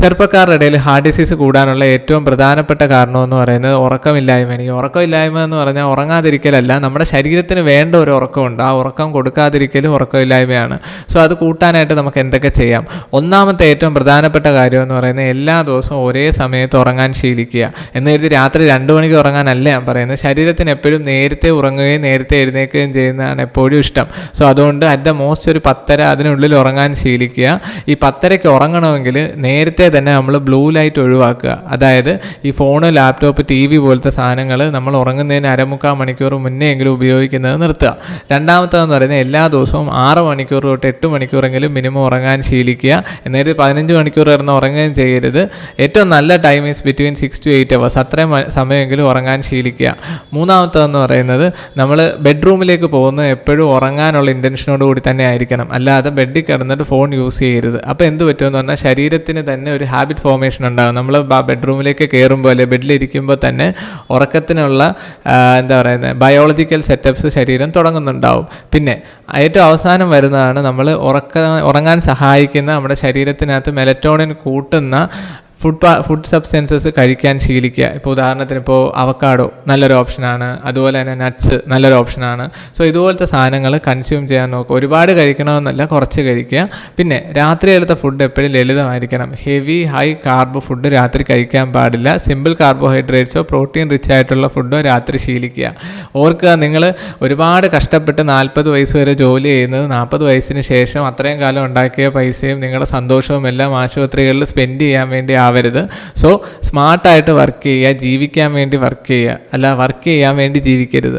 ചെറുപ്പക്കാരുടെ ഇടയിൽ heart disease കൂടാനുള്ള ഏറ്റവും പ്രധാനപ്പെട്ട കാരണമെന്ന് പറയുന്നത് ഉറക്കമില്ലായ്മയാണ്. ഈ ഉറക്കമില്ലായ്മ എന്ന് പറഞ്ഞാൽ ഉറങ്ങാതിരിക്കലല്ല, നമ്മുടെ ശരീരത്തിന് വേണ്ട ഒരു ഉറക്കമുണ്ട്, ആ ഉറക്കം കൊടുക്കാതിരിക്കലും ഉറക്കമില്ലായ്മയാണ്. സോ അത് കൂട്ടാനായിട്ട് നമുക്ക് എന്തൊക്കെ ചെയ്യാം? ഒന്നാമത്തെ ഏറ്റവും പ്രധാനപ്പെട്ട കാര്യം എന്ന് പറയുന്നത് എല്ലാ ദിവസവും ഒരേ സമയത്ത് ഉറങ്ങാൻ ശീലിക്കുക. എന്ന് കരുതി രാത്രി 2 മണിക്ക് ഉറങ്ങാനല്ല ഞാൻ പറയുന്നത്. ശരീരത്തിന് എപ്പോഴും നേരത്തെ ഉറങ്ങുകയും നേരത്തെ എഴുന്നേൽക്കുകയും ചെയ്യുന്നതാണ് എപ്പോഴും ഇഷ്ടം. സോ അതുകൊണ്ട് അറ്റ് ദ മോസ്റ്റ് ഒരു 10:30 അതിനുള്ളിൽ ഉറങ്ങാൻ ശീലിക്കുക. ഈ 10:30 ഉറങ്ങണമെങ്കിൽ നേരത്തെ തന്നെ നമ്മൾ ബ്ലൂ ലൈറ്റ് ഒഴിവാക്കുക. അതായത് ഈ ഫോണ്, ലാപ്ടോപ്പ്, TV പോലത്തെ സാധനങ്ങൾ നമ്മൾ ഉറങ്ങുന്നതിന് 1/4 മണിക്കൂർ മുന്നേ എങ്കിലും ഉപയോഗിക്കുന്നത് നിർത്തുക. രണ്ടാമത്തേതെന്ന് പറയുന്നത് എല്ലാ ദിവസവും 6 മണിക്കൂർ തൊട്ട് 8 മണിക്കൂറെങ്കിലും മിനിമം ഉറങ്ങാൻ ശീലിക്കുക. എന്നിട്ട് 15 മണിക്കൂർ ഇരുന്ന് ഉറങ്ങുകയും ചെയ്യരുത്. ഏറ്റവും നല്ല time is between 6 to 8 hours. അത്രയും സമയമെങ്കിലും ഉറങ്ങാൻ ശീലിക്കുക. മൂന്നാമത്തേതെന്ന് പറയുന്നത് നമ്മൾ ബെഡ്റൂമിലേക്ക് പോകുന്നത് എപ്പോഴും ഉറങ്ങാനുള്ള ഇൻറ്റൻഷനോട് കൂടി തന്നെ ആയിരിക്കണം. അല്ലാതെ ബെഡിൽ കിടന്നിട്ട് ഫോൺ യൂസ് ചെയ്യരുത്. അപ്പോൾ എന്ത് പറ്റുമെന്ന് പറഞ്ഞാൽ ശരീരത്തിന് തന്നെ ഒരു ഹാബിറ്റ് ഫോർമേഷൻ ഉണ്ടാകും. നമ്മൾ ബെഡ്റൂമിലേക്ക് കയറുമ്പോൾ അല്ലെ ബെഡിലിരിക്കുമ്പോൾ തന്നെ ഉറക്കത്തിനുള്ള ബയോളജിക്കൽ സെറ്റപ്സ് ശരീരം തുടങ്ങുന്നുണ്ടാവും. പിന്നെ ഏറ്റവും അവസാനം വരുന്നതാണ് നമ്മൾ ഉറങ്ങാൻ സഹായിക്കുന്ന നമ്മുടെ ശരീരത്തിനകത്ത് മെലറ്റോണിൻ കൂട്ടുന്ന ഫുഡ് സബ്സ്റ്റൻസസ് കഴിക്കാൻ ശീലിക്കുക. ഇപ്പോൾ ഉദാഹരണത്തിന് അവക്കാഡോ നല്ലൊരു ഓപ്ഷനാണ്, അതുപോലെ തന്നെ നട്ട്സ് നല്ലൊരു ഓപ്ഷനാണ്. സോ ഇതുപോലത്തെ സാധനങ്ങൾ കൺസ്യൂം ചെയ്യാൻ നോക്കുക. ഒരുപാട് കഴിക്കണമെന്നല്ല, കുറച്ച് കഴിക്കുക. പിന്നെ രാത്രിയിലത്തെ ഫുഡ് എപ്പോഴും ലളിതമായിരിക്കണം. ഹെവി ഹൈ കാർബ് ഫുഡ് രാത്രി കഴിക്കാൻ പാടില്ല. സിമ്പിൾ കാർബോഹൈഡ്രേറ്റ്സോ പ്രോട്ടീൻ റിച്ച് ആയിട്ടുള്ള ഫുഡോ രാത്രി ശീലിക്കുക. ഓർക്കുക, നിങ്ങൾ ഒരുപാട് കഷ്ടപ്പെട്ട് 40 വയസ്സ് വരെ ജോലി ചെയ്യുന്നത് 40 വയസ്സിന് ശേഷം അത്രയും കാലം ഉണ്ടാക്കിയ പൈസയും നിങ്ങളുടെ സന്തോഷവും എല്ലാം ആശുപത്രികളിൽ സ്പെൻഡ് ചെയ്യാൻ വേണ്ടി ആവരുത്. സോ സ്മാർട്ടായിട്ട് വർക്ക് ചെയ്യുക, ജീവിക്കാൻ വേണ്ടി വർക്ക് ചെയ്യുക, അല്ല വർക്ക് ചെയ്യാൻ വേണ്ടി ജീവിക്കരുത്.